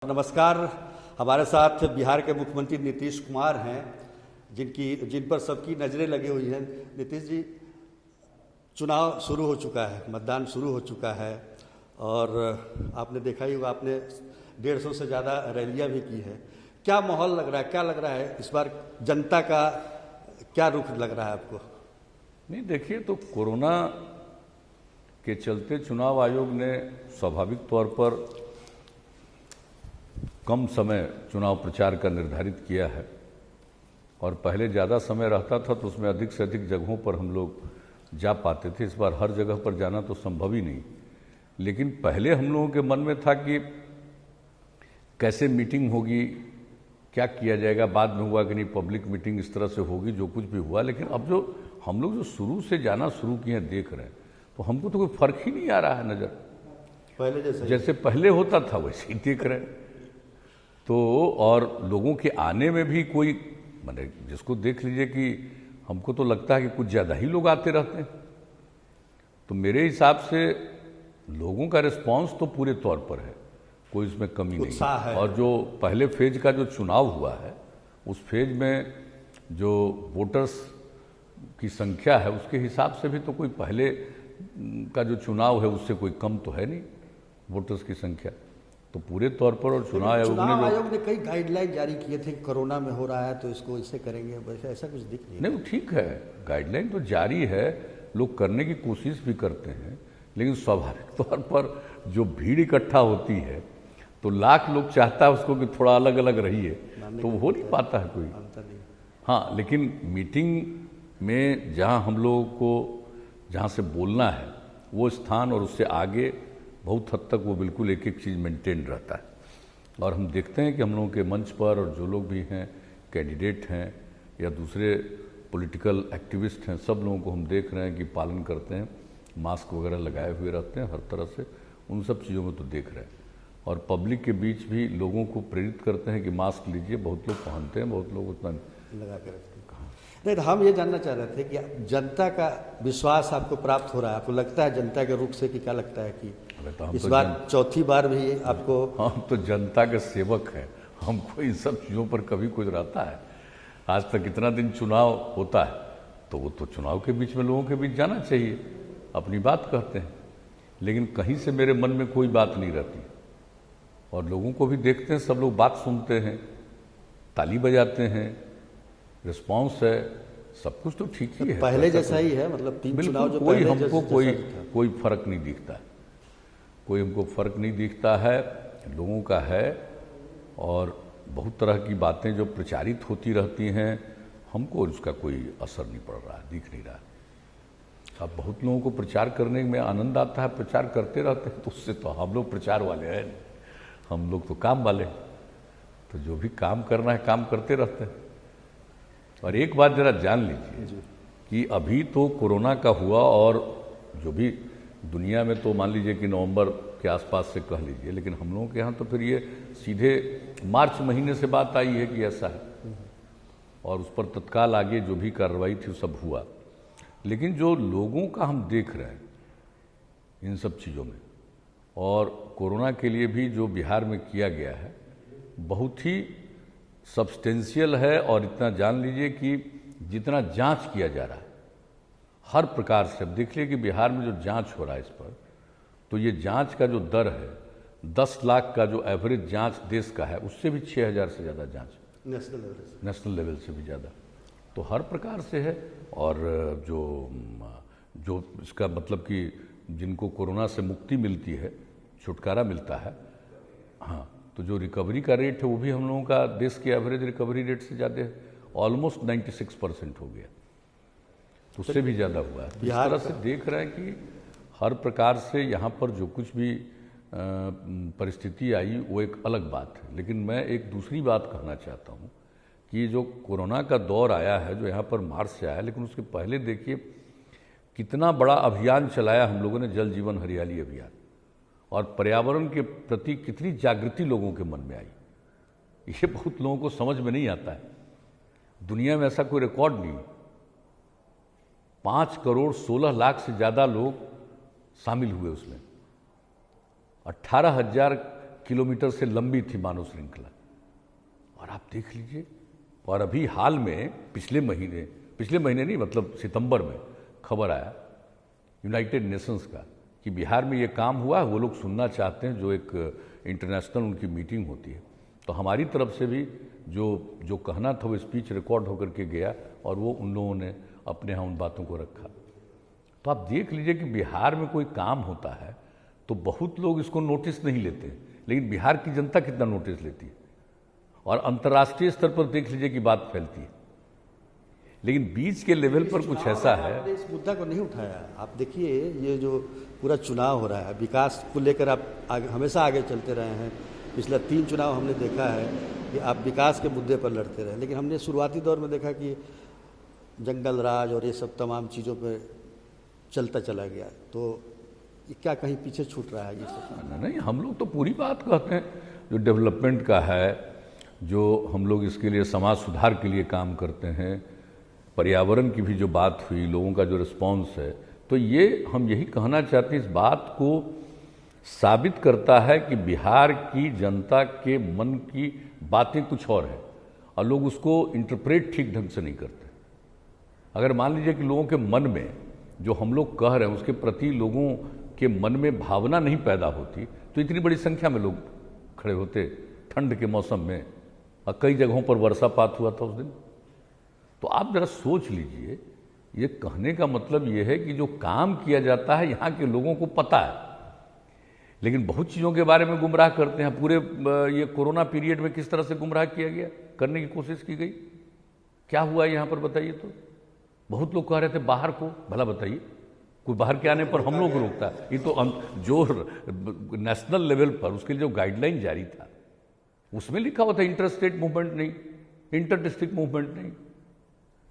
नमस्कार। हमारे साथ बिहार के मुख्यमंत्री नीतीश कुमार हैं, जिन पर सबकी नज़रें लगी हुई हैं। नीतीश जी, चुनाव शुरू हो चुका है, मतदान शुरू हो चुका है और आपने देखा ही होगा, आपने 150 से ज़्यादा रैलियां भी की है। क्या माहौल लग रहा है, क्या लग रहा है इस बार जनता का क्या रुख लग रहा है आपको? नहीं, देखिए, तो कोरोना के चलते चुनाव आयोग ने स्वाभाविक तौर पर कम समय चुनाव प्रचार का निर्धारित किया है और पहले ज़्यादा समय रहता था तो उसमें अधिक से अधिक जगहों पर हम लोग जा पाते थे। इस बार हर जगह पर जाना तो संभव ही नहीं, लेकिन पहले हम लोगों के मन में था कि कैसे मीटिंग होगी, क्या किया जाएगा। बाद में हुआ कि नहीं, पब्लिक मीटिंग इस तरह से होगी, जो कुछ भी हुआ। लेकिन अब जो हम लोग जो शुरू से जाना शुरू किए हैं, देख रहे हैं, तो हमको तो कोई फर्क ही नहीं आ रहा है नज़र। पहले जैसे पहले होता था वैसे ही देख रहे हैं। तो और लोगों के आने में भी कोई, मैंने जिसको देख लीजिए कि हमको तो लगता है कि कुछ ज़्यादा ही लोग आते रहते हैं। तो मेरे हिसाब से लोगों का रिस्पांस तो पूरे तौर पर है, कोई इसमें कमी नहीं है। और जो पहले फेज का जो चुनाव हुआ है, उस फेज में जो वोटर्स की संख्या है उसके हिसाब से भी तो कोई पहले का जो चुनाव है उससे कोई कम तो है नहीं वोटर्स की संख्या। तो पूरे तौर पर और चुनाव आयोग ने कई गाइडलाइन जारी किए थे कि कोरोना में हो रहा है तो इसको इसे करेंगे, वैसे ऐसा कुछ दिख नहीं। ठीक है, गाइडलाइन तो जारी है, लोग करने की कोशिश भी करते हैं, लेकिन स्वाभाविक तौर पर जो भीड़ इकट्ठा होती है तो लाख लोग चाहता है उसको कि थोड़ा अलग अलग रहिए, तो हो नहीं पाता है कोई। हाँ, लेकिन मीटिंग में जहाँ हम लोगों को जहाँ से बोलना है वो स्थान और उससे आगे बहुत हद तक वो बिल्कुल एक एक चीज़ मेंटेन रहता है। और हम देखते हैं कि हम लोगों के मंच पर और जो लोग भी हैं, कैंडिडेट हैं या दूसरे पॉलिटिकल एक्टिविस्ट हैं, सब लोगों को हम देख रहे हैं कि पालन करते हैं, मास्क वगैरह लगाए हुए रहते हैं हर तरह से। उन सब चीज़ों में तो देख रहे हैं और पब्लिक के बीच भी लोगों को प्रेरित करते हैं कि मास्क लीजिए। बहुत लोग पहनते हैं, बहुत लोग उतना लगा कर रखते हैं। नहीं, तो हम ये जानना चाह रहे थे कि जनता का विश्वास आपको प्राप्त हो रहा है, आपको लगता है जनता के रुख से कि क्या लगता है कि इस बार चौथी बार भी आपको? हम तो जनता के सेवक हैं, हमको इन सब चीज़ों पर कभी कुछ रहता है। आज तक इतना दिन चुनाव होता है तो वो तो चुनाव के बीच में लोगों के बीच जाना चाहिए, अपनी बात कहते हैं, लेकिन कहीं से मेरे मन में कोई बात नहीं रहती। और लोगों को भी देखते हैं, सब लोग बात सुनते हैं, ताली बजाते हैं, रिस्पांस है, सब कुछ तो ठीक ही है, पहले जैसा ही है। मतलब 3 चुनाव जो कोई हमको कोई फर्क नहीं दिखता है, कोई हमको फर्क नहीं दिखता है, लोगों का है। और बहुत तरह की बातें जो प्रचारित होती रहती हैं, हमको उसका कोई असर नहीं पड़ रहा है, दिख नहीं रहा है। अब बहुत लोगों को प्रचार करने में आनंद आता है, प्रचार करते रहते हैं, तो उससे तो हम लोग प्रचार वाले हैं, हम लोग तो काम वाले हैं। तो जो भी काम करना है काम करते रहते हैं। और एक बात जरा जान लीजिए कि अभी तो कोरोना का हुआ और जो भी दुनिया में तो मान लीजिए कि नवंबर के आसपास से कह लीजिए, लेकिन हम लोगों के यहाँ तो फिर ये सीधे मार्च महीने से बात आई है कि ऐसा है, और उस पर तत्काल आगे जो भी कार्रवाई थी सब हुआ। लेकिन जो लोगों का हम देख रहे हैं इन सब चीज़ों में, और कोरोना के लिए भी जो बिहार में किया गया है बहुत ही सब्सटेंशियल है। और इतना जान लीजिए कि जितना जांच किया जा रहा है हर प्रकार से, अब देख लीजिए कि बिहार में जो जांच हो रहा है इस पर, तो ये जांच का जो दर है 10 लाख का जो एवरेज जांच देश का है, उससे भी 6000 से ज़्यादा जांच नेशनल लेवल से भी ज़्यादा। तो हर प्रकार से है। और जो इसका मतलब कि जिनको कोरोना से मुक्ति मिलती है, छुटकारा मिलता है, हाँ, तो जो रिकवरी का रेट है वो भी हम लोगों का देश के एवरेज रिकवरी रेट से ज़्यादा है, ऑलमोस्ट 96% हो गया, तो उससे भी ज़्यादा हुआ है। इस तरह से देख रहे हैं कि हर प्रकार से यहाँ पर जो कुछ भी परिस्थिति आई वो एक अलग बात है। लेकिन मैं एक दूसरी बात कहना चाहता हूँ कि जो कोरोना का दौर आया है, जो यहाँ पर मार्च से आया, लेकिन उसके पहले देखिए कितना बड़ा अभियान चलाया हम लोगों ने, जल जीवन हरियाली अभियान, और पर्यावरण के प्रति कितनी जागृति लोगों के मन में आई, ये बहुत लोगों को समझ में नहीं आता है। दुनिया में ऐसा कोई रिकॉर्ड नहीं। 5 करोड़ 16 लाख से ज़्यादा लोग शामिल हुए उसमें, 18,000 किलोमीटर से लंबी थी मानव श्रृंखला। और आप देख लीजिए, और अभी हाल में पिछले महीने नहीं, मतलब सितंबर में खबर आया यूनाइटेड नेशंस का कि बिहार में ये काम हुआ, वो लोग सुनना चाहते हैं, जो एक इंटरनेशनल उनकी मीटिंग होती है। तो हमारी तरफ से भी जो कहना था वो स्पीच रिकॉर्ड होकर के गया, और वो उन लोगों ने अपने यहाँ उन बातों को रखा। तो आप देख लीजिए कि बिहार में कोई काम होता है तो बहुत लोग इसको नोटिस नहीं लेते, लेकिन बिहार की जनता कितना नोटिस लेती है, और अंतर्राष्ट्रीय स्तर पर देख लीजिए कि बात फैलती है। लेकिन बीच के लेवल पर कुछ ऐसा है। आपने इस मुद्दा को नहीं उठाया। आप देखिए, ये जो पूरा चुनाव हो रहा है, विकास को लेकर आप हमेशा आगे चलते रहे हैं। पिछला 3 चुनाव हमने देखा है कि आप विकास के मुद्दे पर लड़ते रहे, लेकिन हमने शुरुआती दौर में देखा कि जंगल राज और ये सब तमाम चीज़ों पर चलता चला गया। तो ये क्या कहीं पीछे छूट रहा है ये सब? नहीं, हम लोग तो पूरी बात कहते हैं जो डेवलपमेंट का है, जो हम लोग इसके लिए समाज सुधार के लिए काम करते हैं, पर्यावरण की भी जो बात हुई, लोगों का जो रिस्पांस है, तो ये हम यही कहना चाहते हैं। इस बात को साबित करता है कि बिहार की जनता के मन की बातें कुछ और है, और लोग उसको इंटरप्रेट ठीक ढंग से नहीं करते। अगर मान लीजिए कि लोगों के मन में जो हम लोग कह रहे हैं उसके प्रति लोगों के मन में भावना नहीं पैदा होती, तो इतनी बड़ी संख्या में लोग खड़े होते ठंड के मौसम में, और कई जगहों पर वर्षापात हुआ था उस दिन। तो आप जरा सोच लीजिए, ये कहने का मतलब ये है कि जो काम किया जाता है यहाँ के लोगों को पता है, लेकिन बहुत चीज़ों के बारे में गुमराह करते हैं। पूरे ये कोरोना पीरियड में किस तरह से गुमराह किया गया, करने की कोशिश की गई, क्या हुआ यहाँ पर बताइए। तो बहुत लोग कह रहे थे बाहर को, भला बताइए कोई बाहर के आने पर हम लोग को रोकता है? ये तो जो नेशनल लेवल पर उसके लिए जो गाइडलाइन जारी था उसमें लिखा हुआ था इंटर स्टेट मूवमेंट नहीं, इंटर डिस्ट्रिक्ट मूवमेंट नहीं।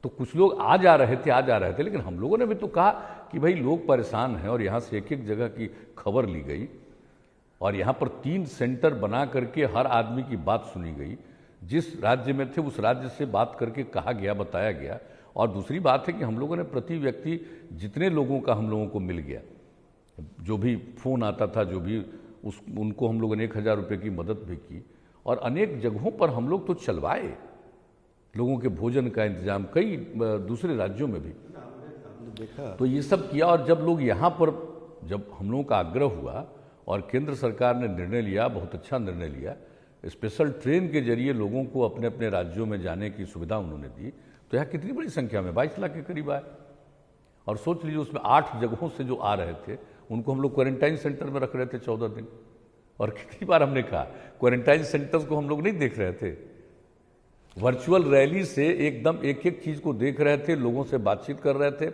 तो कुछ लोग आ जा रहे थे, लेकिन हम लोगों ने भी तो कहा कि भाई लोग परेशान हैं, और यहाँ से एक जगह की खबर ली गई, और यहाँ पर 3 सेंटर बना करके हर आदमी की बात सुनी गई। जिस राज्य में थे उस राज्य से बात करके कहा गया, बताया गया। और दूसरी बात है कि हम लोगों ने प्रति व्यक्ति जितने लोगों का हम लोगों को मिल गया, जो भी फ़ोन आता था, जो भी उनको हम लोगों ने 1000 रुपये की मदद भी की, और अनेक जगहों पर हम लोग तो चलवाए लोगों के भोजन का इंतजाम, कई दूसरे राज्यों में भी देखा। तो ये सब किया, और जब लोग यहाँ पर, जब हम लोगों का आग्रह हुआ और केंद्र सरकार ने निर्णय लिया, बहुत अच्छा निर्णय लिया, स्पेशल ट्रेन के जरिए लोगों को अपने अपने राज्यों में जाने की सुविधा उन्होंने दी, तो यहाँ कितनी बड़ी संख्या में 22 लाख के करीब आए। और सोच लीजिए उसमें 8 जगहों से जो आ रहे थे उनको हम लोग क्वारंटाइन सेंटर में रख रहे थे 14 दिन। और कितनी बार हमने कहा क्वारंटाइन सेंटर्स को हम लोग नहीं देख रहे थे, वर्चुअल रैली से एकदम एक एक चीज़ को देख रहे थे, लोगों से बातचीत कर रहे थे,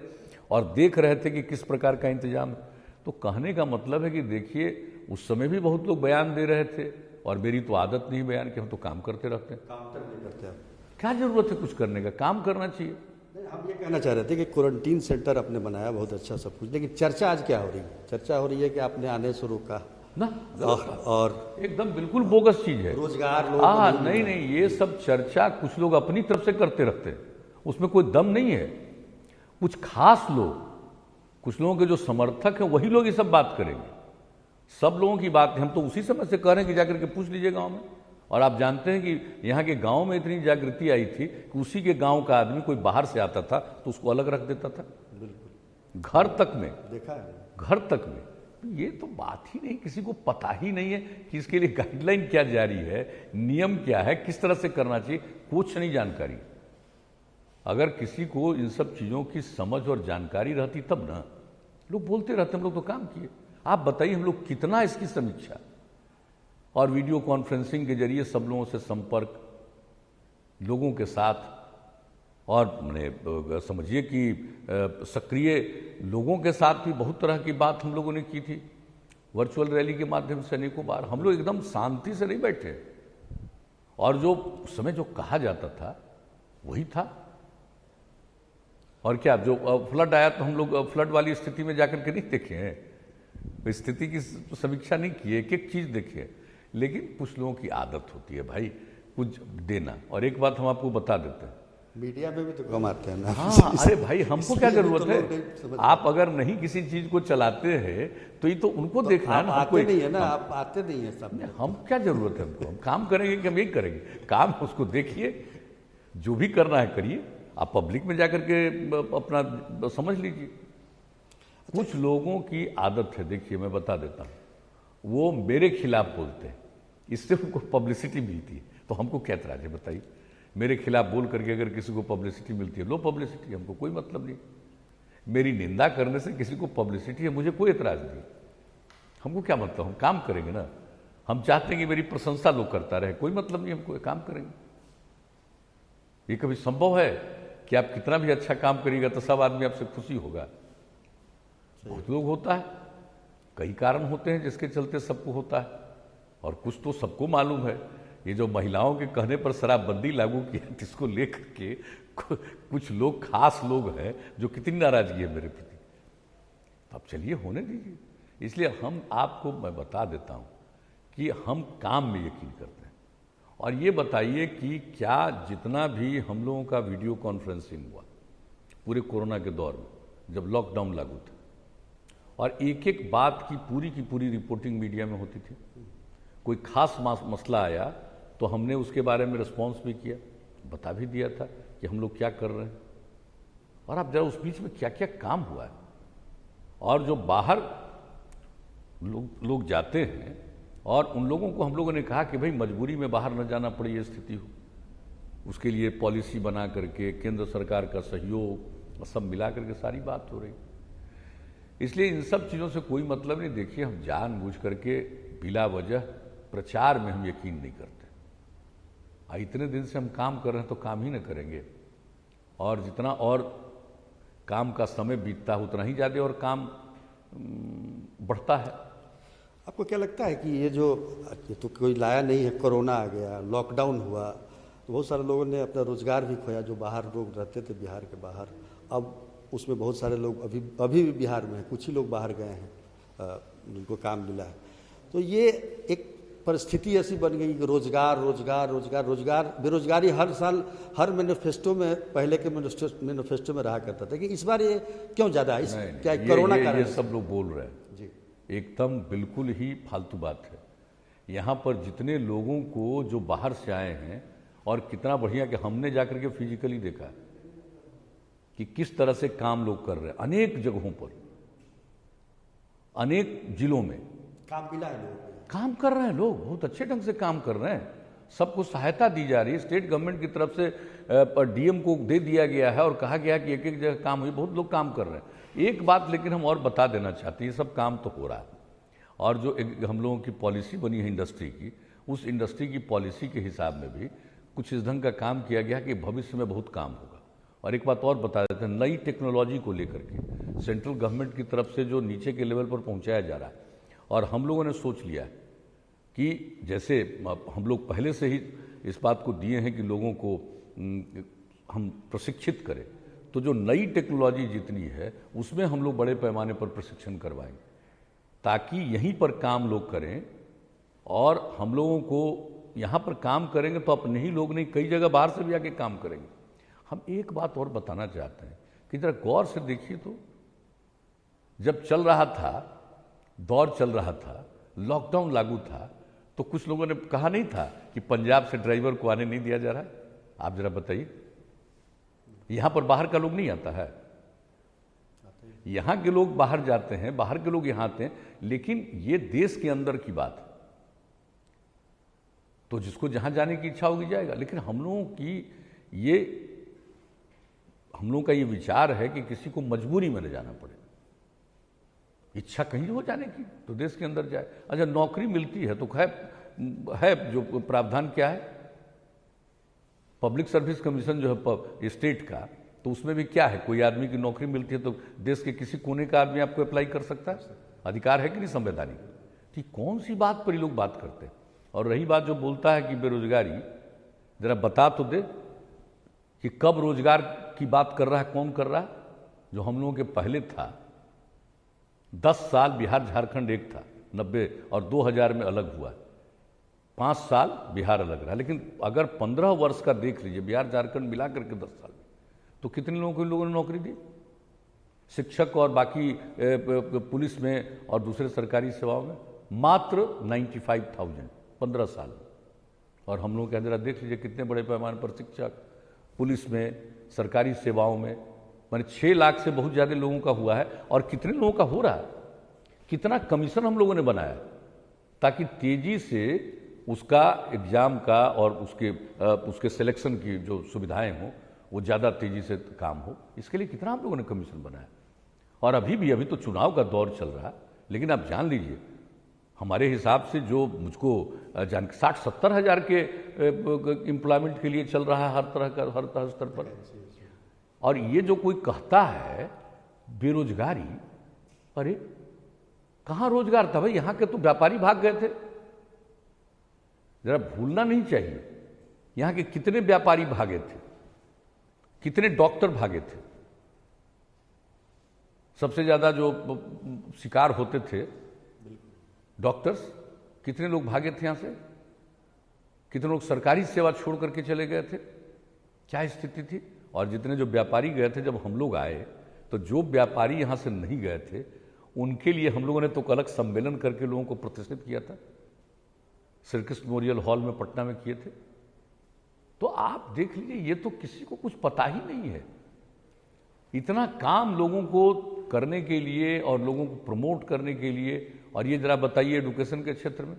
और देख रहे थे कि किस प्रकार का इंतजाम है। तो कहने का मतलब है कि देखिए, उस समय भी बहुत लोग बयान दे रहे थे, और मेरी तो आदत नहीं बयान की, हम तो काम करते रहते हैं। काम तक नहीं करते हैं। क्या जरूरत है कुछ करने का, काम करना चाहिए। हम ये कहना चाह रहे थे कि क्वारंटीन सेंटर आपने बनाया, बहुत अच्छा सब कुछ, लेकिन चर्चा आज क्या हो रही है? चर्चा हो रही है कि आपने आने से रोका ना, और एकदम बिल्कुल बोगस चीज है। रोजगार नहीं, ये सब चर्चा कुछ लोग अपनी तरफ से करते रहते हैं, उसमें कोई दम नहीं है। कुछ खास लोग, कुछ लोगों के जो समर्थक हैं वही लोग ये सब बात करेंगे। सब लोगों की बात हम तो उसी समय से कह रहे हैं कि जाकर के पूछ लीजिए गांव में। और आप जानते हैं कि यहाँ के गांव में इतनी जागृति आई थी कि उसी के गांव का आदमी कोई बाहर से आता था तो उसको अलग रख देता था, बिल्कुल घर तक में, देखा है घर तक में। ये तो बात ही नहीं, किसी को पता ही नहीं है कि इसके लिए गाइडलाइन क्या जारी है, नियम क्या है, किस तरह से करना चाहिए, कुछ नहीं जानकारी। अगर किसी को इन सब चीज़ों की समझ और जानकारी रहती तब ना, लोग बोलते रहते हम लोग तो काम किए। आप बताइए हम लोग कितना इसकी समीक्षा और वीडियो कॉन्फ्रेंसिंग के जरिए सब लोगों से संपर्क, लोगों के साथ, और मैंने समझिए कि सक्रिय लोगों के साथ भी बहुत तरह की बात हम लोगों ने की थी वर्चुअल रैली के माध्यम से अनेकों बार। हम लोग एकदम शांति से नहीं बैठे, और जो उस समय जो कहा जाता था वही था। और क्या, जो फ्लड आया तो हम लोग फ्लड वाली स्थिति में जाकर के नहीं देखे हैं, स्थिति की समीक्षा नहीं की है, एक एक चीज़ देखी है। लेकिन कुछ लोगों की आदत होती है भाई कुछ देना। और एक बात हम आपको बता देते हैं, मीडिया में भी तो कम आते हैं ना। हाँ, अरे भाई हमको क्या इसलिए भी जरूरत तो लोग नहीं है? समझ आप अगर नहीं किसी चीज को चलाते हैं तो ये तो उनको देखना है आप ना। आते हमको नहीं है ना, आप आते नहीं है सब। हम क्या जरूरत है हमको? हम काम करेंगे कि हम यही करेंगे? काम उसको देखिए, जो भी करना है करिए, आप पब्लिक में जाकर के अपना समझ लीजिए। कुछ लोगों की आदत है, देखिए मैं बता देता हूँ, वो मेरे खिलाफ बोलते हैं, इससे उनको पब्लिसिटी मिलती है। तो हमको क्या एतराज है बताइए? मेरे खिलाफ बोल करके अगर किसी को पब्लिसिटी मिलती है, लो पब्लिसिटी, हमको कोई मतलब नहीं। मेरी निंदा करने से किसी को पब्लिसिटी है, मुझे कोई एतराज नहीं। हमको क्या मतलब? हम काम करेंगे ना। हम चाहते हैं कि मेरी प्रशंसा लोग करता रहे, कोई मतलब नहीं हमको, काम करेंगे। ये कभी संभव है कि आप कितना भी अच्छा काम करिएगा तो सब आदमी आपसे खुशी होगा? बहुत लोग होता है, कई कारण होते हैं जिसके चलते सबको होता है, और कुछ तो सबको मालूम है। ये जो महिलाओं के कहने पर शराबबंदी लागू किया, जिसको लेकर के कुछ लोग, खास लोग हैं जो कितनी नाराजगी है मेरे प्रति। अब चलिए होने दीजिए। इसलिए हम आपको मैं बता देता हूं कि हम काम में यकीन करते हैं। और ये बताइए कि क्या जितना भी हम लोगों का वीडियो कॉन्फ्रेंसिंग हुआ पूरे कोरोना के दौर में, जब लॉकडाउन लागू था, और एक एक बात की पूरी रिपोर्टिंग मीडिया में होती थी। कोई खास मसला आया तो हमने उसके बारे में रिस्पॉन्स भी किया, बता भी दिया था कि हम लोग क्या कर रहे हैं। और आप जरा उस बीच में क्या क्या काम हुआ है। और जो बाहर लोग जाते हैं, और उन लोगों को हम लोगों ने कहा कि भाई मजबूरी में बाहर न जाना पड़े, ये स्थिति हो, उसके लिए पॉलिसी बना करके केंद्र सरकार का सहयोग सब मिला करके सारी बात हो रही। इसलिए इन सब चीज़ों से कोई मतलब नहीं। देखिए, हम जानबूझ करके बिला वजह प्रचार में हम यकीन नहीं करते। इतने दिन से हम काम कर रहे हैं तो काम ही न करेंगे, और जितना और काम का समय बीतता है उतना ही ज़्यादा और काम बढ़ता है। आपको क्या लगता है कि ये तो कोई लाया नहीं है, कोरोना आ गया, लॉकडाउन हुआ, तो बहुत सारे लोगों ने अपना रोजगार भी खोया, जो बाहर लोग रहते थे बिहार के बाहर। अब उसमें बहुत सारे लोग अभी भी बिहार में हैं, कुछ ही लोग बाहर गए हैं, उनको काम मिला है। तो ये एक परिस्थिति ऐसी बन गई कि रोजगार रोजगार रोजगार रोजगार, बेरोजगारी हर साल हर मैनिफेस्टो में, पहले के मैनिफेस्टो में रहा करता था कि इस बार ये क्यों ज़्यादा है? क्या कोरोना का? ये सब लोग बोल रहे हैं जी, एकदम बिल्कुल ही फालतू बात है। यहाँ पर जितने लोगों को जो बाहर से आए हैं, और कितना बढ़िया कि हमने जाकर के फिजिकली देखा कि किस तरह से काम लोग कर रहे हैं, अनेक जगहों पर, अनेक जिलों में काम मिला है, लोगों को काम कर रहे हैं लोग, बहुत अच्छे ढंग से काम कर रहे हैं। सबको सहायता दी जा रही है, स्टेट गवर्नमेंट की तरफ से डीएम को दे दिया गया है और कहा गया कि एक एक जगह काम हुई, बहुत लोग काम कर रहे हैं। एक बात लेकिन हम और बता देना चाहते हैं, ये सब काम तो हो रहा है, और जो एक हम लोगों की पॉलिसी बनी है इंडस्ट्री की, उस इंडस्ट्री की पॉलिसी के हिसाब में भी कुछ इस ढंग का काम किया गया कि भविष्य में बहुत काम होगा। और एक बात और बता देते हैं, नई टेक्नोलॉजी को लेकर के सेंट्रल गवर्नमेंट की तरफ से जो नीचे के लेवल पर पहुंचाया जा रहा है, और हम लोगों ने सोच लिया कि जैसे हम लोग पहले से ही इस बात को दिए हैं कि लोगों को हम प्रशिक्षित करें, तो जो नई टेक्नोलॉजी जितनी है उसमें हम लोग बड़े पैमाने पर प्रशिक्षण करवाएंगे, ताकि यहीं पर काम लोग करें। और हम लोगों को यहाँ पर काम करेंगे तो अपने ही लोग नहीं, कई जगह बाहर से भी आके काम करेंगे। हम एक बात और बताना चाहते हैं कि जरा गौर से देखिए, तो जब चल रहा था, दौर चल रहा था, लॉकडाउन लागू था, तो कुछ लोगों ने कहा नहीं था कि पंजाब से ड्राइवर को आने नहीं दिया जा रहा है? आप जरा बताइए, यहां पर बाहर का लोग नहीं आता है, यहां के लोग बाहर जाते हैं, बाहर के लोग यहां आते हैं, लेकिन ये देश के अंदर की बात है, तो जिसको जहां जाने की इच्छा होगी जाएगा। लेकिन हम लोगों का ये विचार है कि किसी को मजबूरी में न जाना पड़े, इच्छा कहीं हो जाने की तो देश के अंदर जाए। अच्छा, नौकरी मिलती है तो है जो प्रावधान क्या है, पब्लिक सर्विस कमीशन जो है स्टेट का, तो उसमें भी क्या है, कोई आदमी की नौकरी मिलती है तो देश के किसी कोने का आदमी आपको अप्लाई कर सकता है, अधिकार है कि नहीं संवैधानिक? ठीक कौन सी बात पर ये लोग बात करते हैं। और रही बात जो बोलता है कि बेरोजगारी, जरा बता तो दे कि कब रोजगार की बात कर रहा है, कौन कर रहा है? जो हम लोगों के पहले था, 10 साल बिहार झारखंड एक था, 90 और 2000 में अलग हुआ, 5 साल बिहार अलग रहा, लेकिन अगर 15 वर्ष का देख लीजिए बिहार झारखंड मिला करके 10 साल में, तो कितने लोगों ने नौकरी दी? शिक्षक और बाकी पुलिस में और दूसरे सरकारी सेवाओं में मात्र 95,000 15 साल। और हम लोग के अंदर देख लीजिए कितने बड़े पैमाने पर शिक्षक, पुलिस में, सरकारी सेवाओं में, माने 6 लाख से बहुत ज़्यादा लोगों का हुआ है। और कितने लोगों का हो रहा है, कितना कमीशन हम लोगों ने बनाया ताकि तेजी से उसका एग्ज़ाम का और उसके सिलेक्शन की जो सुविधाएं हों वो ज़्यादा तेज़ी से काम हो, इसके लिए कितना हम लोगों ने कमीशन बनाया। और अभी तो चुनाव का दौर चल रहा है, लेकिन आप जान लीजिए हमारे हिसाब से जो मुझको 60-70 हज़ार के एम्प्लॉयमेंट के लिए चल रहा है हर स्तर पर। और ये जो कोई कहता है बेरोजगारी, अरे कहाँ रोजगार था भाई? यहाँ के तो व्यापारी भाग गए थे, जरा भूलना नहीं चाहिए। यहाँ के कितने व्यापारी भागे थे, कितने डॉक्टर भागे थे। सबसे ज्यादा जो शिकार होते थे डॉक्टर्स, कितने लोग भागे थे यहाँ से, कितने लोग सरकारी सेवा छोड़ करके चले गए थे, क्या स्थिति थी। और जितने जो व्यापारी गए थे, जब हम लोग आए तो जो व्यापारी यहाँ से नहीं गए थे उनके लिए हम लोगों ने तो अलग सम्मेलन करके लोगों को प्रतिष्ठित किया था, श्री कृष्ण मेमोरियल हॉल में पटना में किए थे। तो आप देख लीजिए, ये तो किसी को कुछ पता ही नहीं है। इतना काम लोगों को करने के लिए और लोगों को प्रमोट करने के लिए। और ये जरा बताइए एजुकेशन के क्षेत्र में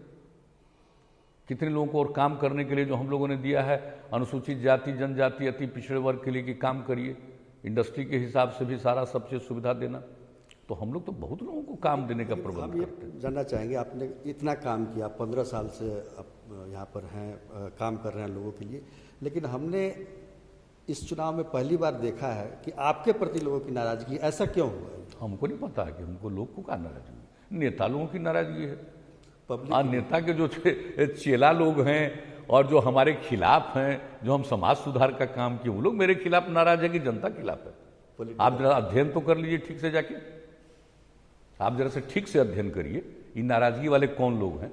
कितने लोगों को और काम करने के लिए जो हम लोगों ने दिया है, अनुसूचित जाति, जनजाति, अति पिछड़े वर्ग के लिए कि काम करिए, इंडस्ट्री के हिसाब से भी सारा सब चीज सुविधा देना। तो हम लोग तो बहुत लोगों को काम देने का प्रबंध करते हैं। जानना चाहेंगे, आपने इतना काम किया, 15 साल से आप यहाँ पर हैं, काम कर रहे हैं लोगों के लिए, लेकिन हमने इस चुनाव में पहली बार देखा है कि आपके प्रति लोगों की नाराजगी, ऐसा क्यों हुआ है? हमको नहीं पता है कि हमको लोग को क्या नाराजगी, नेता लोगों की नाराजगी है। पब्लिक नेता के जो चेला लोग हैं और जो हमारे खिलाफ हैं, जो हम समाज सुधार का काम किए, वो लोग मेरे खिलाफ नाराज है कि जनता खिलाफ है? आप जरा अध्ययन तो कर लीजिए ठीक से जाके, आप जरा से ठीक से अध्ययन करिए इन नाराजगी वाले कौन लोग हैं,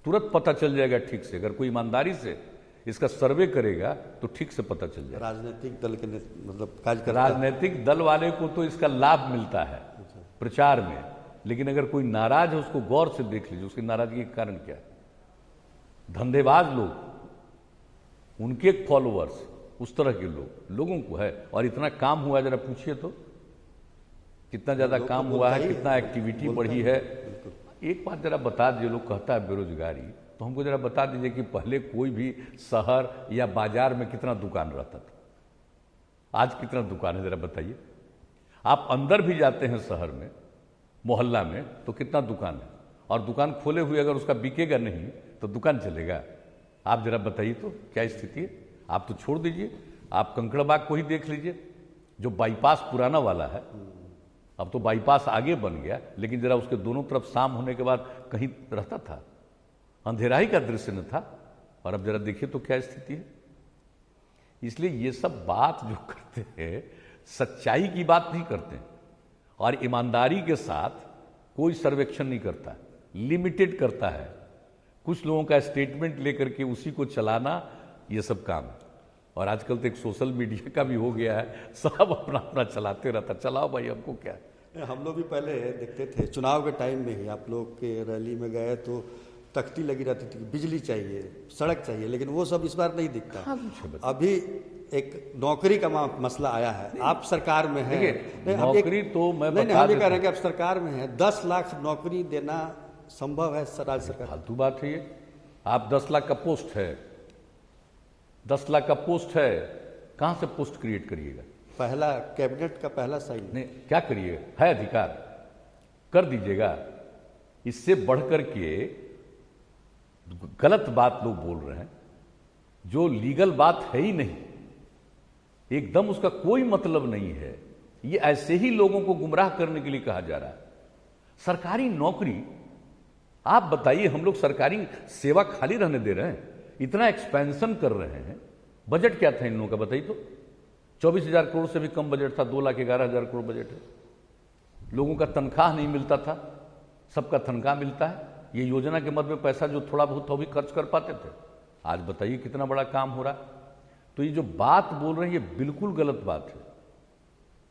तुरंत पता चल जाएगा ठीक से। अगर कोई ईमानदारी से इसका सर्वे करेगा तो ठीक से पता चल जाएगा। राजनीतिक दल के मतलब कार्य राजनीतिक दल वाले को तो इसका लाभ मिलता है प्रचार में, लेकिन अगर कोई नाराज है उसको गौर से देख लीजिए उसकी नाराजगी का कारण क्या है। धंधेबाज लोग, उनके फॉलोअर्स, उस तरह के लोगों को है। और इतना काम हुआ, जरा पूछिए तो कितना ज्यादा काम हुआ है, कितना एक्टिविटी बढ़ी है। एक बात जरा बता दीजिए, लोग कहता है बेरोजगारी, तो हमको जरा बता दीजिए कि पहले कोई भी शहर या बाजार में कितना दुकान रहता था, आज कितना दुकान है, जरा बताइए। आप अंदर भी जाते हैं शहर में, मोहल्ला में, तो कितना दुकान है। और दुकान खोले हुए अगर उसका बिकेगा नहीं तो दुकान चलेगा? आप जरा बताइए तो क्या स्थिति है। आप तो छोड़ दीजिए, आप कंकड़बाग को ही देख लीजिए, जो बाईपास पुराना वाला है, अब तो बाईपास आगे बन गया, लेकिन जरा उसके दोनों तरफ शाम होने के बाद कहीं रहता था, अंधेरा ही का दृश्य न था। और अब जरा देखिए तो क्या स्थिति है। इसलिए ये सब बात जो करते हैं, सच्चाई की बात नहीं करते और ईमानदारी के साथ कोई सर्वेक्षण नहीं करता, लिमिटेड करता है। कुछ लोगों का स्टेटमेंट लेकर के उसी को चलाना, ये सब काम है। और आजकल तो एक सोशल मीडिया का भी हो गया है, सब अपना अपना चलाते रहता, चलाओ भाई, हमको क्या है। हम लोग भी पहले देखते थे, चुनाव के टाइम में ही आप लोग के रैली में गए तो तख्ती लगी रहती थी, बिजली चाहिए, सड़क चाहिए, लेकिन वो सब इस बार नहीं दिखता। अभी एक नौकरी का मसला आया है, आप सरकार में हैं। नौकरी तो मैं नहीं, हम ये कह रहे हैं कि आप सरकार में हैं, 10 लाख नौकरी देना संभव है राज्य सरकार? फालतू बात है ये। आप 10 लाख का पोस्ट है, 10 लाख का पोस्ट है, कहां से पोस्ट क्रिएट करिएगा? पहला कैबिनेट का पहला साइन नहीं, क्या करिएगा? है अधिकार, कर दीजिएगा। इससे बढ़कर के गलत बात लोग बोल रहे हैं, जो लीगल बात है ही नहीं, एकदम उसका कोई मतलब नहीं है। ये ऐसे ही लोगों को गुमराह करने के लिए कहा जा रहा है। सरकारी नौकरी, आप बताइए, हम लोग सरकारी सेवा खाली रहने दे रहे हैं, इतना एक्सपेंशन कर रहे हैं। बजट क्या था इन लोगों का बताइए तो? 24,000 करोड़ से भी कम बजट था, 2,11,000 करोड़ बजट है। लोगों का तनख्वाह नहीं मिलता था, सबका तनख्वाह मिलता है। ये योजना के मद में पैसा जो थोड़ा बहुत तो भी खर्च कर पाते थे। आज बताइए कितना बड़ा काम हो रहा। तो ये जो बात बोल रहे हैं ये बिल्कुल गलत बात है।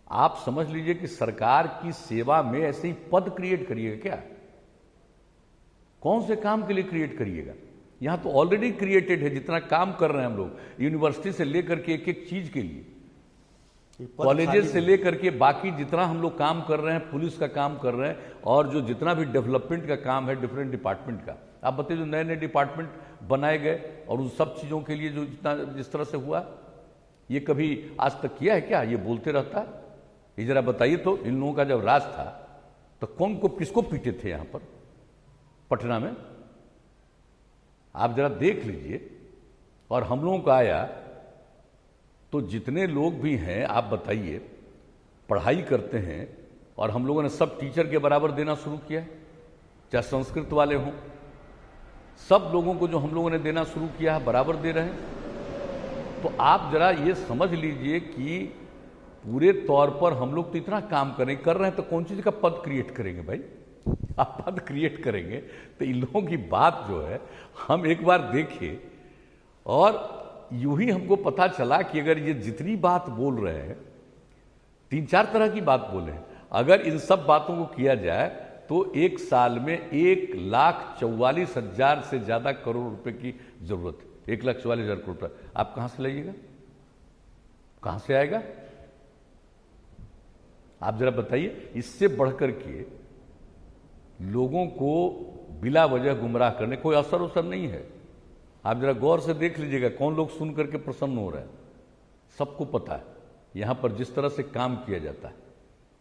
आप समझ लीजिए कि सरकार की सेवा में ऐसे ही पद क्रिएट करिएगा क्या? कौन से काम के लिए क्रिएट करिएगा? यहां तो ऑलरेडी क्रिएटेड है। जितना काम कर रहे हैं हम लोग, यूनिवर्सिटी से लेकर के एक एक चीज के लिए, कॉलेजेस से लेकर के बाकी जितना हम लोग काम कर रहे हैं, पुलिस का काम कर रहे हैं, और जो जितना भी डेवलपमेंट का काम है डिफरेंट डिपार्टमेंट का, आप बताइए जो नए नए डिपार्टमेंट बनाए गए और उन सब चीज़ों के लिए जो जिस तरह से हुआ, ये कभी आज तक किया है क्या? ये बोलते रहता है। ये जरा बताइए तो, इन लोगों का जब राज था तो कौन को किसको पीटे थे यहां पर पटना में? आप जरा देख लीजिए। और हम लोगों का आया तो जितने लोग भी हैं आप बताइए, पढ़ाई करते हैं, और हम लोगों ने सब टीचर के बराबर देना शुरू किया है, चाहे संस्कृत वाले हों, सब लोगों को जो हम लोगों ने देना शुरू किया है बराबर दे रहे हैं। तो आप जरा ये समझ लीजिए कि पूरे तौर पर हम लोग तो इतना काम कर रहे हैं, तो कौन चीज़ का पद क्रिएट करेंगे भाई? आप पद क्रिएट करेंगे तो इन लोगों की बात जो है हम एक बार देखें, और यूं ही हमको पता चला कि अगर ये जितनी बात बोल रहे हैं, 3-4 तरह की बात बोले हैं, अगर इन सब बातों को किया जाए तो एक साल में 1,44,000 से ज्यादा करोड़ रुपए की जरूरत है। 1,44,000 करोड़ रुपए आप कहां से लाइएगा? कहां से आएगा? आप जरा बताइए। इससे बढ़कर के लोगों को बिला वजह गुमराह करने कोई असर नहीं है। आप जरा गौर से देख लीजिएगा कौन लोग सुन करके प्रसन्न हो रहे हैं। सबको पता है यहां पर जिस तरह से काम किया जाता है।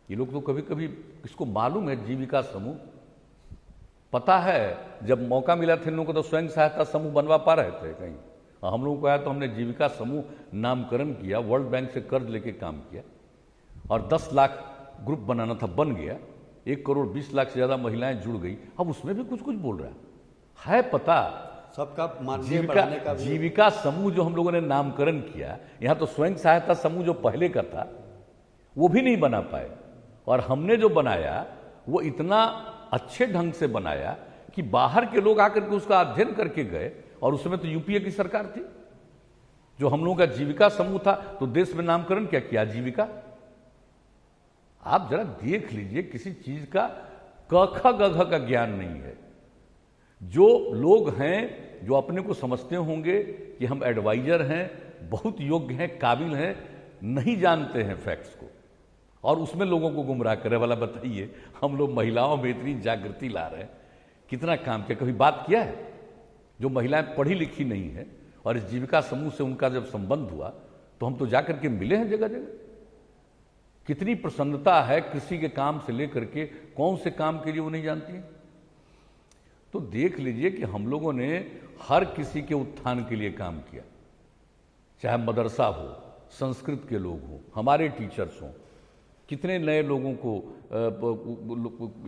ये लोग तो कभी कभी इसको मालूम है, जीविका समूह पता है, जब मौका मिला था इन लोगों को तो स्वयं सहायता समूह बनवा पा रहे थे कहीं। हम लोगों को आया तो हमने जीविका समूह नामकरण किया, वर्ल्ड बैंक से कर्ज लेके काम किया, और 10 लाख ग्रुप बनाना था, बन गया। 1,20,00,000 से ज्यादा महिलाएं जुड़ गई। अब उसमें भी कुछ कुछ बोल रहा है पता सबका मानदेय बढ़ाने का जीविका समूह जो हम लोगों ने नामकरण किया, यहां तो स्वयं सहायता समूह जो पहले का था वो भी नहीं बना पाए, और हमने जो बनाया वो इतना अच्छे ढंग से बनाया कि बाहर के लोग आकर के उसका अध्ययन करके गए। और उसमें तो यूपीए की सरकार थी। जो हम लोगों का जीविका समूह था तो देश में नामकरण क्या किया? जीविका। आप जरा देख लीजिए, किसी चीज का क ख ग घ का ज्ञान नहीं है। जो लोग हैं जो अपने को समझते होंगे कि हम एडवाइजर हैं, बहुत योग्य हैं, काबिल हैं, नहीं जानते हैं फैक्ट्स को, और उसमें लोगों को गुमराह करे वाला। बताइए, हम लोग महिलाओं में इतनी जागृति ला रहे हैं, कितना काम किया? कभी बात किया है? जो महिलाएं पढ़ी लिखी नहीं है और इस जीविका समूह से उनका जब संबंध हुआ तो हम तो जाकर के मिले हैं जगह जगह। कितनी प्रसन्नता है, कृषि के काम से लेकर के कौन से काम के लिए वो नहीं जानती है। तो देख लीजिए कि हम लोगों ने हर किसी के उत्थान के लिए काम किया, चाहे मदरसा हो, संस्कृत के लोग हों, हमारे टीचर्स हों, कितने नए लोगों को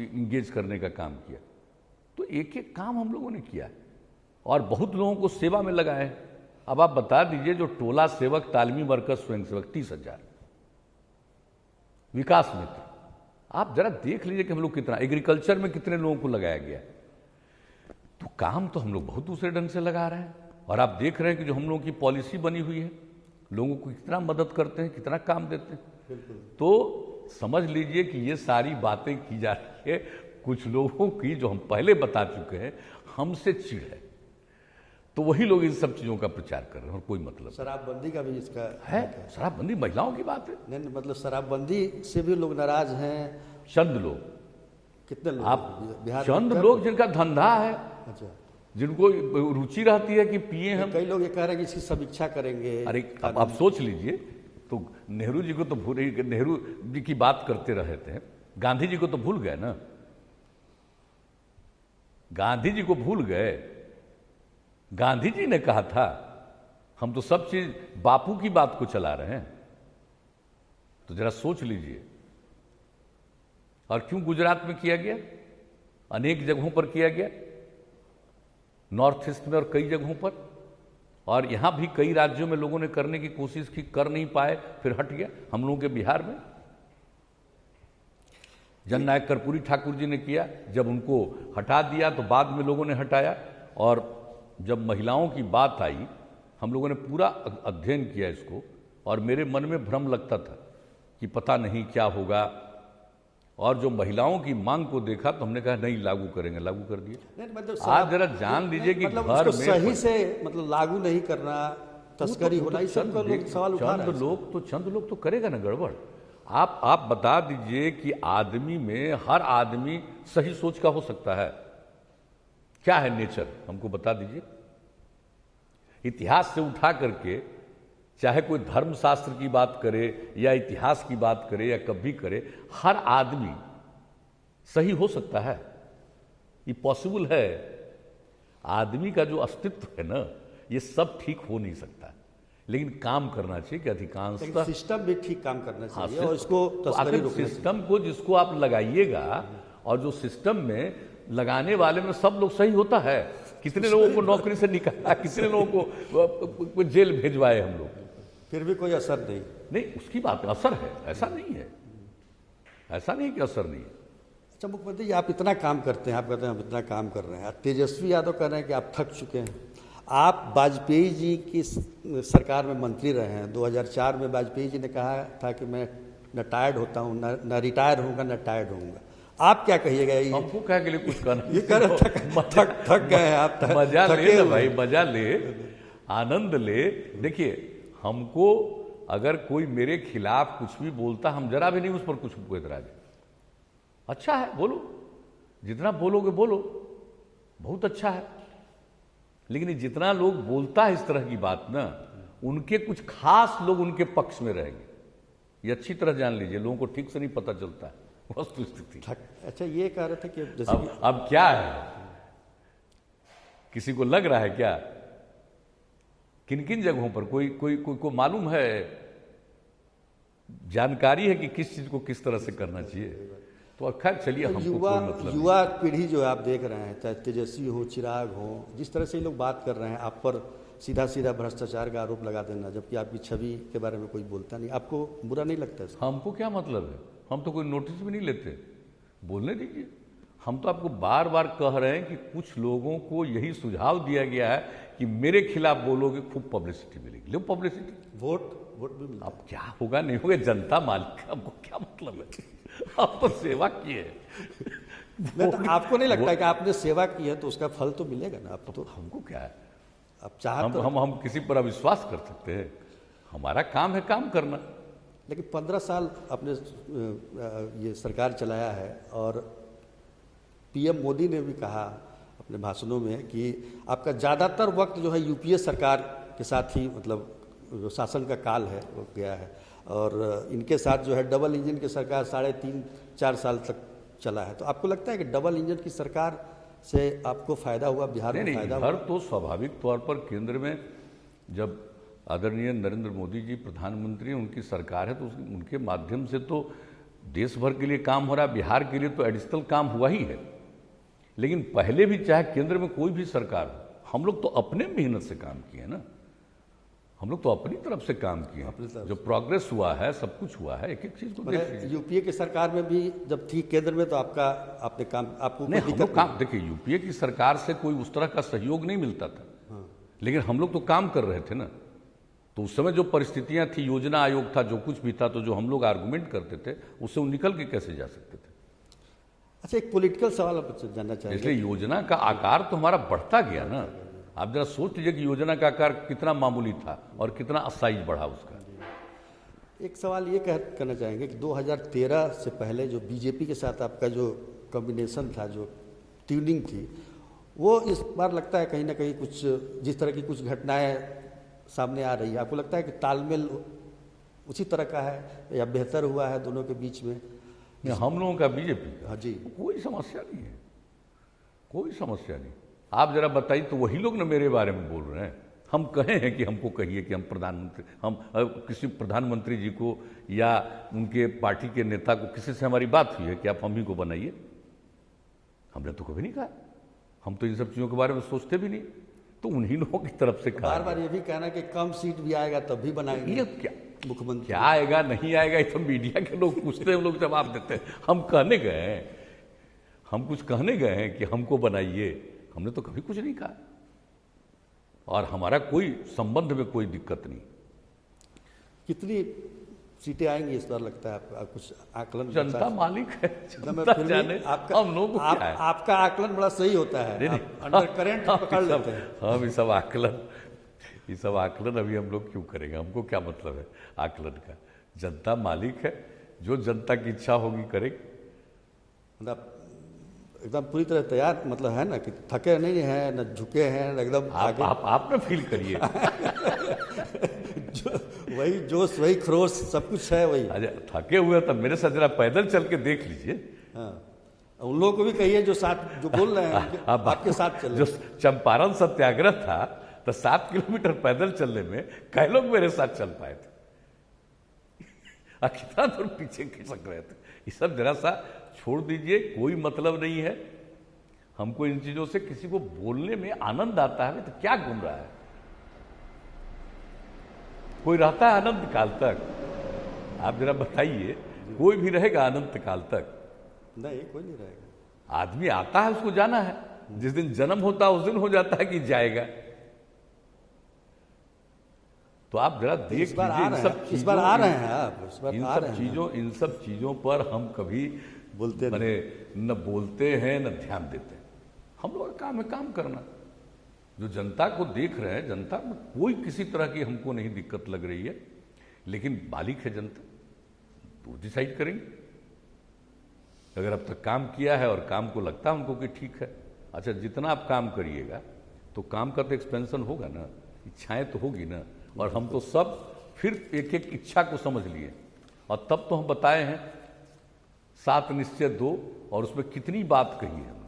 इंगेज करने का काम किया। तो एक एक काम हम लोगों ने किया और बहुत लोगों को सेवा में लगाए। अब आप बता दीजिए, जो टोला सेवक, तालमी वर्कर, स्वयंसेवक 30,000, विकास मित्र, आप जरा देख लीजिए कि हम लोग कितना, एग्रीकल्चर में कितने लोगों को लगाया गया। तो काम तो हम लोग बहुत दूसरे ढंग से लगा रहे हैं। और आप देख रहे हैं कि जो हम लोगों की पॉलिसी बनी हुई है, लोगों को कितना मदद करते हैं, कितना काम देते हैं। तो समझ लीजिए कि ये सारी बातें की जा रही है कुछ लोगों की, जो हम पहले बता चुके हैं, हमसे चिढ़ है, तो वही लोग इन सब चीजों का प्रचार कर रहे हैं और कोई मतलब। शराबबंदी का भी इसका है। शराबबंदी महिलाओं की बात है। नहीं, मतलब शराबबंदी से भी लोग नाराज हैं। चंद लोग, कितने लोग आप बिहार चंद लोग जिनका धंधा है, अच्छा, जिनको रुचि रहती है कि पिए हम। कई लोग ये कह रहे हैं कि इसकी समीक्षा करेंगे। अरे अब आप सोच लीजिए, तो नेहरू जी को तो भूल, नेहरू जी की बात करते रहे थे, गांधी जी को तो भूल गए ना। गांधी जी को भूल गए। गांधी जी ने कहा था हम तो सब चीज बापू की बात को चला रहे हैं। तो जरा सोच लीजिए। और क्यों गुजरात में किया गया, अनेक जगहों पर किया गया, नॉर्थ ईस्ट में और कई जगहों पर, और यहां भी कई राज्यों में लोगों ने करने की कोशिश की, कर नहीं पाए, फिर हट गया। हम लोगों के बिहार में जननायक कर्पूरी ठाकुर जी ने किया, जब उनको हटा दिया तो बाद में लोगों ने हटाया, और जब महिलाओं की बात आई हम लोगों ने पूरा अध्ययन किया इसको, और मेरे मन में भ्रम लगता था कि पता नहीं क्या होगा, और जो महिलाओं की मांग को देखा तो हमने कहा नहीं लागू करेंगे, लागू कर दिए। मतलब आप जरा जान लीजिए कि मतलब घर उसको में सही से मतलब लागू नहीं करना, तस्करी होना, इस सब का लोग सवाल उठा रहे हैं। चंद लोग तो करेगा ना गड़बड़। आप बता दीजिए कि आदमी में हर आदमी सही सोच का हो सकता है? क्या है नेचर, हमको बता दीजिए। इतिहास से उठा करके चाहे कोई धर्मशास्त्र की बात करे या इतिहास की बात करे या कभी करे, हर आदमी सही हो सकता है, ये पॉसिबल है। आदमी का जो अस्तित्व है ना, ये सब ठीक हो नहीं सकता, लेकिन काम करना चाहिए कि अधिकांशतः सिस्टम भी ठीक काम करना हाँ, चाहिए और इसको तो तस्करी आखिर रोकना चाहिए। सिस्टम को जिसको आप लगाइएगा, और जो सिस्टम में लगाने वाले में सब लोग सही होता है। कितने लोगों को नौकरी से निकाला, कितने लोगों को जेल भेजवाए हम लोग, फिर भी कोई असर नहीं। नहीं उसकी बात असर है, ऐसा नहीं है, ऐसा नहीं कि असर नहीं है। अच्छा मुख्यमंत्री जी, आप इतना काम करते हैं, आप कहते हैं हम इतना काम कर रहे हैं, तेजस्वी यादव कह रहे हैं कि आप थक चुके हैं। आप वाजपेयी जी की सरकार में मंत्री रहे हैं। 2004 में वाजपेयी जी ने कहा था कि मैं न टायर्ड होता हूँ, न रिटायर होऊंगा, न टायर्ड होऊंगा। आप क्या कहिएगा? ये हमको क्या के लिए कुछ करना, ये कर थक गए हैं आप, मजा थके ले ना हुए। भाई, मजा ले, आनंद ले। देखिए हमको अगर कोई मेरे खिलाफ कुछ भी बोलता, हम जरा भी नहीं उस पर कुछ को एतराज है। अच्छा है, बोलो, जितना बोलोगे बोलो, बहुत अच्छा है। लेकिन ये जितना लोग बोलता है इस तरह की बात ना, उनके कुछ खास लोग उनके पक्ष में रहेंगे, ये अच्छी तरह जान लीजिए। लोगों को ठीक से नहीं पता चलता है वस्तु स्थिति। अच्छा ये कह रहे थे कि जैसे कि अब क्या है, किसी को लग रहा है क्या, किन किन जगहों पर कोई को मालूम है, जानकारी है कि किस चीज को किस तरह से करना चाहिए? तो खैर चलिए, हमको कोई मतलब युवा पीढ़ी जो है आप देख रहे हैं, चाहे तेजस्वी हो, चिराग हो, जिस तरह से ये लोग बात कर रहे हैं, आप पर सीधा सीधा भ्रष्टाचार का आरोप लगा देना, जबकि आपकी छवि के बारे में कोई बोलता नहीं, आपको बुरा नहीं लगता है? हमको क्या मतलब है, हम तो कोई नोटिस भी नहीं लेते, बोलने दीजिए। हम तो आपको बार बार कह रहे हैं कि कुछ लोगों को यही सुझाव दिया गया है कि मेरे खिलाफ बोलोगे खूब पब्लिसिटी मिलेगी। लो पब्लिसिटी, वोट भी मिलता अब क्या होगा नहीं होगा जनता मालिक का, हमको क्या मतलब है? आप तो सेवा किए। नहीं, तो आपको नहीं लगता है कि आपने सेवा की है तो उसका फल तो मिलेगा ना? आप तो हमको क्या है, आप चाहते हम किसी पर अविश्वास कर सकते हैं? हमारा काम है काम करना। लेकिन 15 साल आपने ये सरकार चलाया है, और पीएम मोदी ने भी कहा अपने भाषणों में कि आपका ज़्यादातर वक्त जो है यूपीए सरकार के साथ ही, मतलब जो शासन का काल है वो गया है, और इनके साथ जो है डबल इंजन की सरकार 3.5-4 साल तक चला है। तो आपको लगता है कि डबल इंजन की सरकार से आपको फायदा हुआ, बिहार में फायदा हुआ? हर तो स्वाभाविक तौर पर केंद्र में जब आदरणीय नरेंद्र मोदी जी प्रधानमंत्री, उनकी सरकार है, तो उनके माध्यम से तो देश भर के लिए काम हो रहा है, बिहार के लिए तो एडिशनल काम हुआ ही है। लेकिन पहले भी चाहे केंद्र में कोई भी सरकार हो, हम लोग तो अपने मेहनत से काम किए ना, हम लोग तो अपनी तरफ से काम किए हैं। जो प्रोग्रेस हुआ है, सब कुछ हुआ है, एक एक चीज को देख लीजिए। यूपीए की सरकार में भी जब थी केंद्र में, तो आपने काम, आपको नहीं, कोई हम लोग दिक्कत काम, देखिए यूपीए की सरकार से कोई उस तरह का सहयोग नहीं मिलता था, लेकिन हम लोग तो काम कर रहे थे ना। तो उस समय जो परिस्थितियां थी, योजना आयोग था, जो कुछ भी था, तो जो हम लोग आर्गुमेंट करते थे उससे वो निकल के कैसे जा सकते थे? अच्छा, एक पॉलिटिकल सवाल आप जानना चाहेंगे? इसलिए योजना का आकार तो हमारा बढ़ता गया ना। आप जरा सोच लीजिए कि योजना का आकार कितना मामूली था और कितना साइज बढ़ा उसका। एक सवाल ये करना चाहेंगे कि 2013 से पहले जो बीजेपी के साथ आपका जो कॉम्बिनेशन था, जो ट्यूनिंग थी, वो इस बार लगता है कहीं ना कहीं कुछ, जिस तरह की कुछ घटनाएं सामने आ रही है, आपको लगता है कि तालमेल उसी तरह का है या बेहतर हुआ है दोनों के बीच में? हम लोगों का बीजेपी का, हाँ जी, कोई समस्या नहीं है, कोई समस्या नहीं। आप जरा बताइए, तो वही लोग ना मेरे बारे में बोल रहे हैं। हम कहे हैं कि हमको कहिए कि हम प्रधानमंत्री, हम किसी प्रधानमंत्री जी को या उनके पार्टी के नेता को, किसी से हमारी बात हुई है कि आप हम ही को बनाइए? हमने तो कभी नहीं कहा, हम तो इन सब चीज़ों के बारे में सोचते भी नहीं। तो उन्हीं लोगों की तरफ से कहा, बार बार ये भी कहना कि कम सीट भी आएगा तब भी बनाएंगे। ये क्या, मुख्यमंत्री। क्या आएगा नहीं आएगा, ये तो मीडिया के लोग पूछते हैं, हम लोग जवाब देते हैं। हम कहने गए हैं, हम कुछ कहने गए हैं कि हमको बनाइए? हमने तो कभी कुछ नहीं कहा, और हमारा कोई संबंध में कोई दिक्कत नहीं। कितनी सीटें आएंगी इस बार लगता है आपका कुछ आकलन? जनता मालिक है, मैं जनता फिर जाने, भी आपका हम लोग को क्या है? आपका आकलन बड़ा सही होता है, अंडर करंट पकड़ लेते हैं। हम ये सब आकलन अभी हम लोग क्यों करेंगे? हमको क्या मतलब है आकलन का? जनता मालिक है, जो जनता की इच्छा होगी करेगी। मतलब एकदम पूरी तरह तैयार, मतलब है ना कि थके नहीं हैं, न झुके हैं, न एकदम आगे। आप ना फील करिए। वही जोश, वही खरोश, सब कुछ है वही। अरे थके हुए तब मेरे साथ जरा पैदल चल के देख लीजिए। हाँ, उन लोगों को भी कहिए जो साथ, जो बोल रहे हैं आपके साथ चले। जो चंपारण सत्याग्रह था तो 7 किलोमीटर पैदल चलने में कई लोग मेरे साथ चल पाए थे, कितना दूर पीछे खिसक रहे थे। ये सब जरा सा छोड़ दीजिए, कोई मतलब नहीं है। हमको इन चीजों से, किसी को बोलने में आनंद आता है तो क्या घूम रहा है? कोई रहता है अनंत काल तक? आप जरा बताइए, कोई भी रहेगा अनंत काल तक? नहीं, कोई नहीं रहेगा। आदमी आता है, उसको जाना है। जिस दिन जन्म होता है उस दिन हो जाता है कि जाएगा। तो आप जरा देख लीजिए, इस बार आ रहे हैं आप, इस बार आ रहे हैं। इन सब चीजों पर हम कभी बोलते मैंने न बोलते हैं न ध्यान देते हैं। हम लोग का काम है काम करना। जो जनता को देख रहे हैं, जनता में कोई किसी तरह की हमको नहीं दिक्कत लग रही है, लेकिन मालिक है जनता, तो डिसाइड करेंगे। अगर अब तक काम किया है और काम को लगता है उनको कि ठीक है, अच्छा जितना आप काम करिएगा तो काम का तो एक्सपेंशन होगा ना, इच्छाएं तो होगी ना। और हम तो सब फिर एक एक इच्छा को समझ लिए, और तब तो हम बताए हैं 7 निश्चय 2, और उसमें कितनी बात कही है हमने।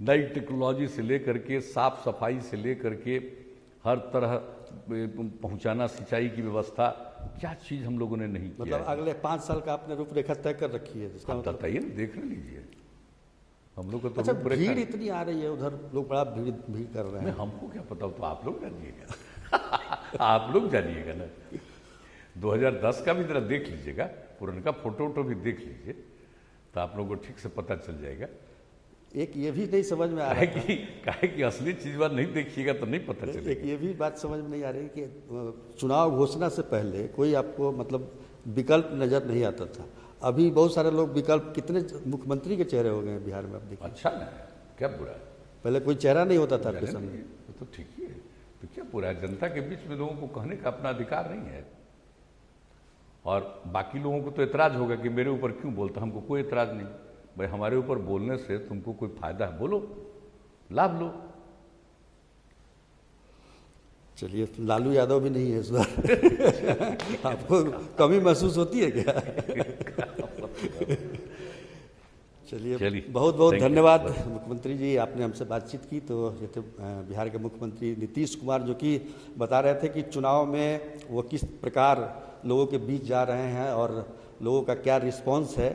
नई टेक्नोलॉजी से लेकर के, साफ सफाई से लेकर के, हर तरह पहुंचाना, सिंचाई की व्यवस्था, क्या चीज हम लोगों ने नहीं किया। मतलब अगले 5 साल का आपने रूपरेखा तय कर रखी है, जिसका मतलब बताइए ना, देख लीजिए हम लोग को तो अच्छा, रूपरेखा। भीड़ इतनी आ रही है उधर, लोग बड़ा भीड़ कर रहे हैं। हमको क्या पता, तो आप लोग जानिएगा। आप लोग जानिएगा ना। 2010 का भी जरा देख लीजिएगा, पुराना फोटो भी देख लीजिए, तो आप लोगों को ठीक से पता चल जाएगा। एक ये भी नहीं समझ में आ रहा है कि असली चीज बात नहीं देखिएगा तो नहीं पता चलेगा। एक ये भी बात समझ में नहीं आ रही कि चुनाव घोषणा से पहले कोई आपको मतलब विकल्प नजर नहीं आता था। अभी बहुत सारे लोग विकल्प, कितने मुख्यमंत्री के चेहरे हो गए हैं बिहार में, आप देखिए। अच्छा ना, क्या बुरा है? पहले कोई चेहरा नहीं होता था आपके सामने, तो ठीक ही है, तो क्या बुरा है? जनता के बीच में लोगों को कहने का अपना अधिकार नहीं है। और बाकी लोगों को तो एतराज होगा कि मेरे ऊपर क्यों बोलता। हमको कोई एतराज नहीं भाई, हमारे ऊपर बोलने से तुमको कोई फायदा है, बोलो, लाभ लो। चलिए, लालू यादव भी नहीं है इस बार। आपको कमी महसूस होती है क्या? चलिए, बहुत बहुत धन्यवाद मुख्यमंत्री जी, आपने हमसे बातचीत की। तो ये थे बिहार के मुख्यमंत्री नीतीश कुमार, जो कि बता रहे थे कि चुनाव में वो किस प्रकार लोगों के बीच जा रहे हैं और लोगों का क्या रिस्पॉन्स है।